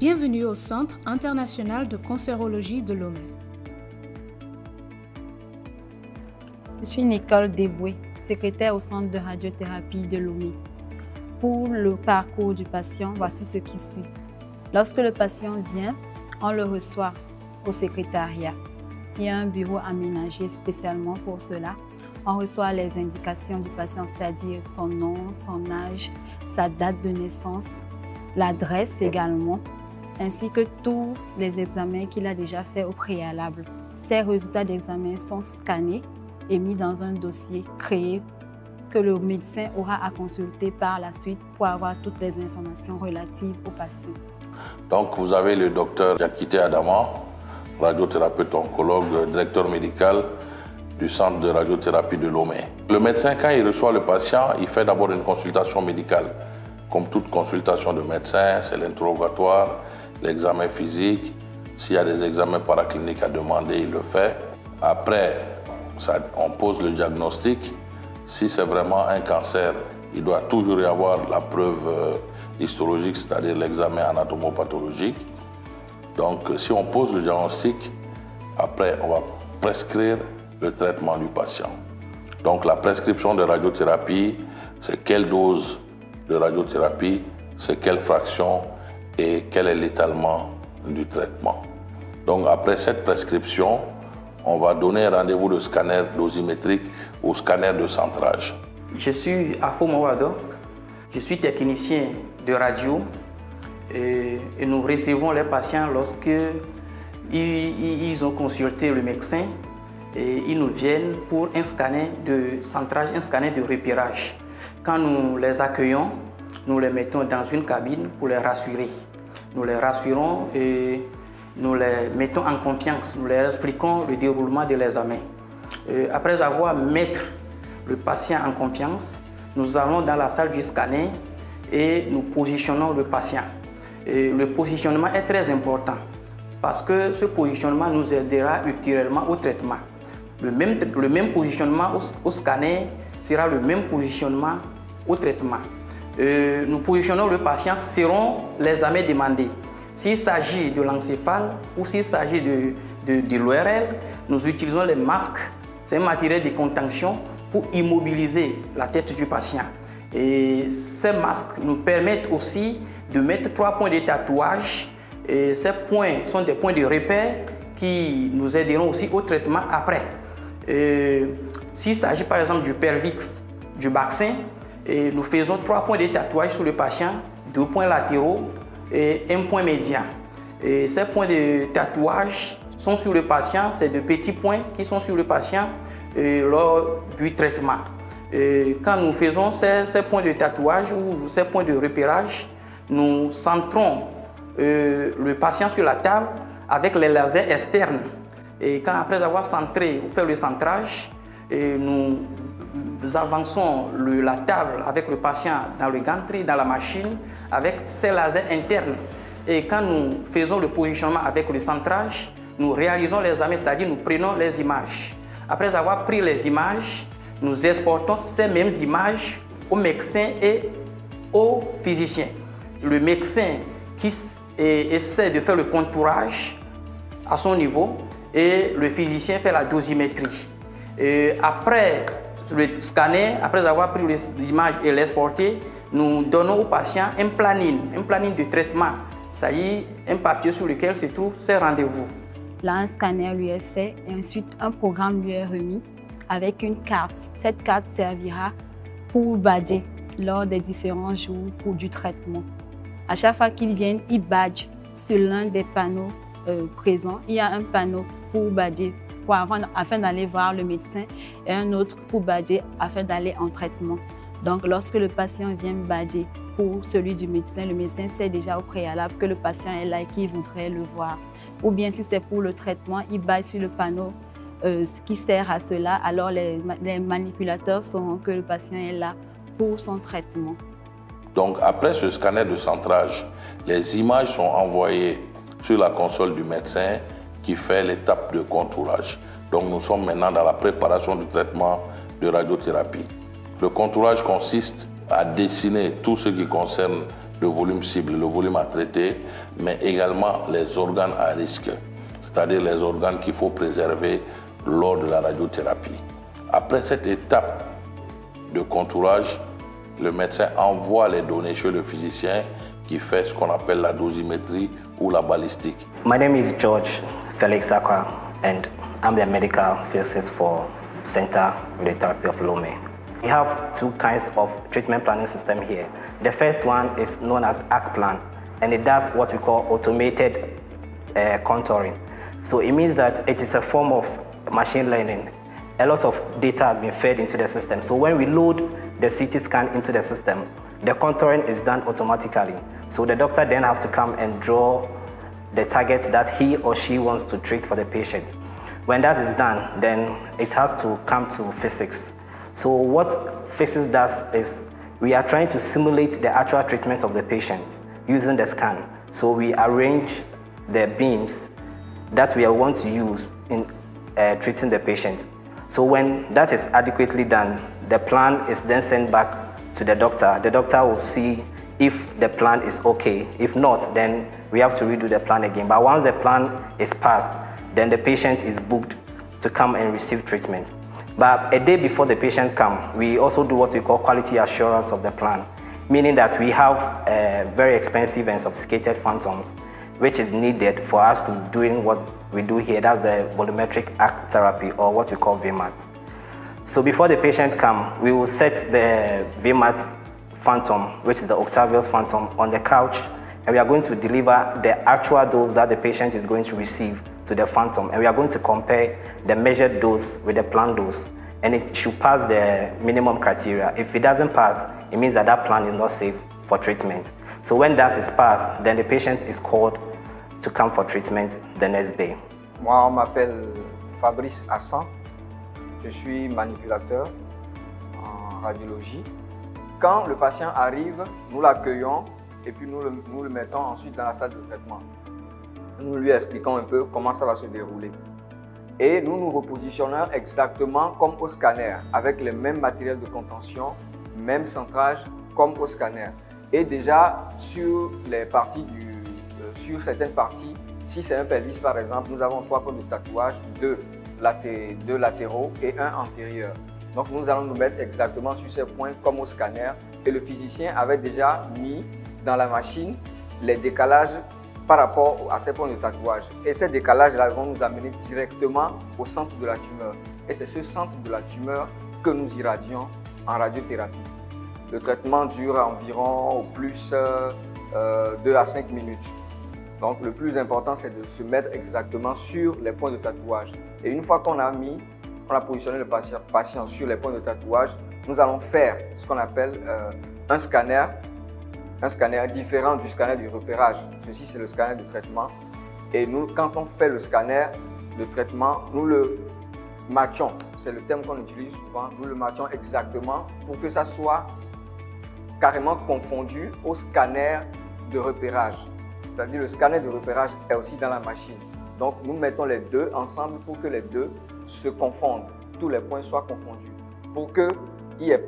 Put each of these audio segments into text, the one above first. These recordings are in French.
Bienvenue au Centre international de cancérologie de Lomé. Je suis Nicole Deboué, secrétaire au Centre de radiothérapie de Lomé. Pour le parcours du patient, voici ce qui suit. Lorsque le patient vient, on le reçoit au secrétariat. Il y a un bureau aménagé spécialement pour cela. On reçoit les indications du patient, c'est-à-dire son nom, son âge, sa date de naissance, l'adresse également, ainsi que tous les examens qu'il a déjà faits au préalable. Ces résultats d'examen sont scannés et mis dans un dossier créé que le médecin aura à consulter par la suite pour avoir toutes les informations relatives au patient. Donc vous avez le docteur Diakité Adama, radiothérapeute oncologue, directeur médical du centre de radiothérapie de Lomé. Le médecin, quand il reçoit le patient, il fait d'abord une consultation médicale. Comme toute consultation de médecin, c'est l'interrogatoire, l'examen physique. S'il y a des examens paracliniques à demander, il le fait. Après, on pose le diagnostic. Si c'est vraiment un cancer, il doit toujours y avoir la preuve histologique, c'est-à-dire l'examen anatomopathologique. Donc, si on pose le diagnostic, après, on va prescrire le traitement du patient. Donc, la prescription de radiothérapie, c'est quelle dose de radiothérapie, c'est quelle fraction et quel est l'étalement du traitement. Donc, après cette prescription, on va donner rendez-vous de scanner dosimétrique ou scanner de centrage. Je suis Afo Mawado, je suis technicien de radio et nous recevons les patients lorsque ils ont consulté le médecin et ils nous viennent pour un scanner de centrage, un scanner de repérage. Quand nous les accueillons, nous les mettons dans une cabine pour les rassurer. Nous les rassurons et nous les mettons en confiance, nous leur expliquons le déroulement de l'examen. Après avoir mis le patient en confiance, nous allons dans la salle du scanner et nous positionnons le patient. Le positionnement est très important parce que ce positionnement nous aidera ultérieurement au traitement. Le même positionnement au scanner sera le même positionnement au traitement. Nous positionnons le patient selon les examens demandés. S'il s'agit de l'encéphale ou s'il s'agit de l'ORL, nous utilisons les masques. C'est un matériel de contention pour immobiliser la tête du patient. Et ces masques nous permettent aussi de mettre 3 points de tatouage. Et ces points sont des points de repère qui nous aideront aussi au traitement après. S'il s'agit par exemple du pelvix, du bassin, nous faisons 3 points de tatouage sur le patient, 2 points latéraux et 1 point médian. Et ces points de tatouage sont sur le patient, c'est de petits points qui sont sur le patient lors du traitement. Quand nous faisons ces points de tatouage ou ces points de repérage, nous centrons le patient sur la table avec les lasers externes. Et après avoir centré ou fait le centrage, nous avançons la table avec le patient dans le gantry, dans la machine, avec ces lasers internes. Et quand nous faisons le positionnement avec le centrage, nous réalisons les examens, c'est-à-dire nous prenons les images. Après avoir pris les images, nous exportons ces mêmes images au médecin et au physicien. Le médecin qui essaie de faire le contourage à son niveau et le physicien fait la dosimétrie. Et après le scanner, après avoir pris les images et l'exporter, nous donnons au patient un planning de traitement. Ça y est, un papier sur lequel se trouvent ces rendez-vous. Là, un scanner lui est fait et ensuite un programme lui est remis avec une carte. Cette carte servira pour badger lors des différents jours du traitement. À chaque fois qu'ils viennent, ils badgent sur l'un des panneaux présents. Il y a un panneau pour badger afin d'aller voir le médecin et un autre pour badger afin d'aller en traitement. Donc, lorsque le patient vient badger pour celui du médecin, le médecin sait déjà au préalable que le patient est là et qu'il voudrait le voir. Ou bien, si c'est pour le traitement, il badge sur le panneau ce qui sert à cela. Alors, les manipulateurs sauront que le patient est là pour son traitement. Donc, après ce scanner de centrage, les images sont envoyées sur la console du médecin qui fait l'étape de contourage. Donc, nous sommes maintenant dans la préparation du traitement de radiothérapie. Le contourage consiste à dessiner tout ce qui concerne le volume cible, le volume à traiter, mais également les organes à risque, c'est-à-dire les organes qu'il faut préserver lors de la radiothérapie. Après cette étape de contourage, le médecin envoie les données chez le physicien qui fait ce qu'on appelle la dosimétrie ou la balistique. My name is George Felix Akwa and I'm the medical physicist for Center Radiotherapy of Lomé. We have two kinds of treatment planning system here. The first one is known as ACPlan, and it does what we call automated contouring. So it means that it is a form of machine learning. A lot of data has been fed into the system. So when we load the CT scan into the system, the contouring is done automatically. So the doctor then have to come and draw the target that he or she wants to treat for the patient. When that is done, then it has to come to physics. So what physics does is we are trying to simulate the actual treatment of the patient using the scan. So we arrange the beams that we want to use in treating the patient. So when that is adequately done, the plan is then sent back to the doctor. The doctor will see if the plan is okay. If not, then we have to redo the plan again. But once the plan is passed, then the patient is booked to come and receive treatment. But a day before the patient comes, we also do what we call quality assurance of the plan, meaning that we have very expensive and sophisticated phantoms, which is needed for us to doing what we do here. That's the volumetric arc therapy, or what we call VMAT. So before the patient comes, we will set the VMAT phantom, which is the Octavius phantom, on the couch, and we are going to deliver the actual dose that the patient is going to receive to the phantom, and we are going to compare the measured dose with the planned dose, and it should pass the minimum criteria. If it doesn't pass, it means that that plan is not safe for treatment. So when that is passed, then the patient is called to come for treatment the next day. Moi, on m'appelle Fabrice Hassan. Je suis manipulateur en radiologie. Quand le patient arrive, nous l'accueillons et puis nous le mettons ensuite dans la salle de traitement. Nous lui expliquons un peu comment ça va se dérouler. Et nous nous repositionnons exactement comme au scanner, avec les mêmes matériels de contention, même centrage comme au scanner. Et déjà, sur certaines parties, si c'est un pelvis par exemple, nous avons 3 points de tatouage, 2 latéraux et 1 antérieur. Donc nous allons nous mettre exactement sur ces points comme au scanner. Et le physicien avait déjà mis dans la machine les décalages par rapport à ces points de tatouage. Et ces décalages-là vont nous amener directement au centre de la tumeur. Et c'est ce centre de la tumeur que nous irradions en radiothérapie. Le traitement dure environ au plus 2 à 5 minutes. Donc le plus important, c'est de se mettre exactement sur les points de tatouage. Et une fois qu'on a positionné le patient sur les points de tatouage, nous allons faire ce qu'on appelle un scanner différent du scanner du repérage. Ceci, c'est le scanner de traitement. Et nous, quand on fait le scanner de traitement, nous le matchons. C'est le terme qu'on utilise souvent. Nous le matchons exactement pour que ça soit carrément confondu au scanner de repérage. C'est-à-dire le scanner de repérage est aussi dans la machine. Donc nous mettons les deux ensemble pour que les deux se confondent, tous les points soient confondus, pour qu'on n'ait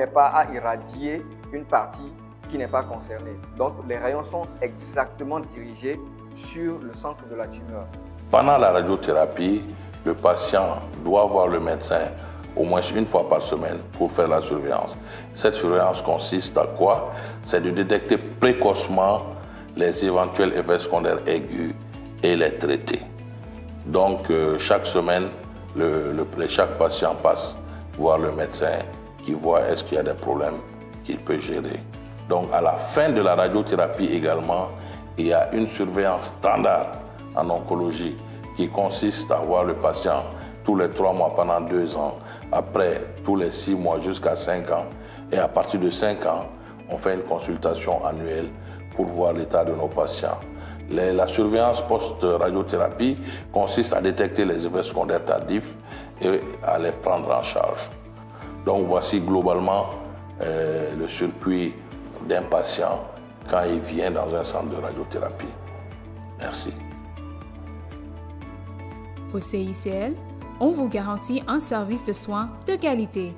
pas à irradier une partie qui n'est pas concernée. Donc les rayons sont exactement dirigés sur le centre de la tumeur. Pendant la radiothérapie, le patient doit voir le médecin au moins une fois par semaine pour faire la surveillance. Cette surveillance consiste à quoi? C'est de détecter précocement les éventuels effets secondaires aigus et les traiter. Donc chaque semaine, chaque patient passe voir le médecin qui voit est-ce qu'il y a des problèmes qu'il peut gérer. Donc à la fin de la radiothérapie également, il y a une surveillance standard en oncologie qui consiste à voir le patient tous les 3 mois pendant 2 ans, après tous les 6 mois jusqu'à 5 ans. Et à partir de 5 ans, on fait une consultation annuelle pour voir l'état de nos patients. La surveillance post-radiothérapie consiste à détecter les effets secondaires tardifs et à les prendre en charge. Donc voici globalement le circuit d'un patient quand il vient dans un centre de radiothérapie. Merci. Au CICL, on vous garantit un service de soins de qualité.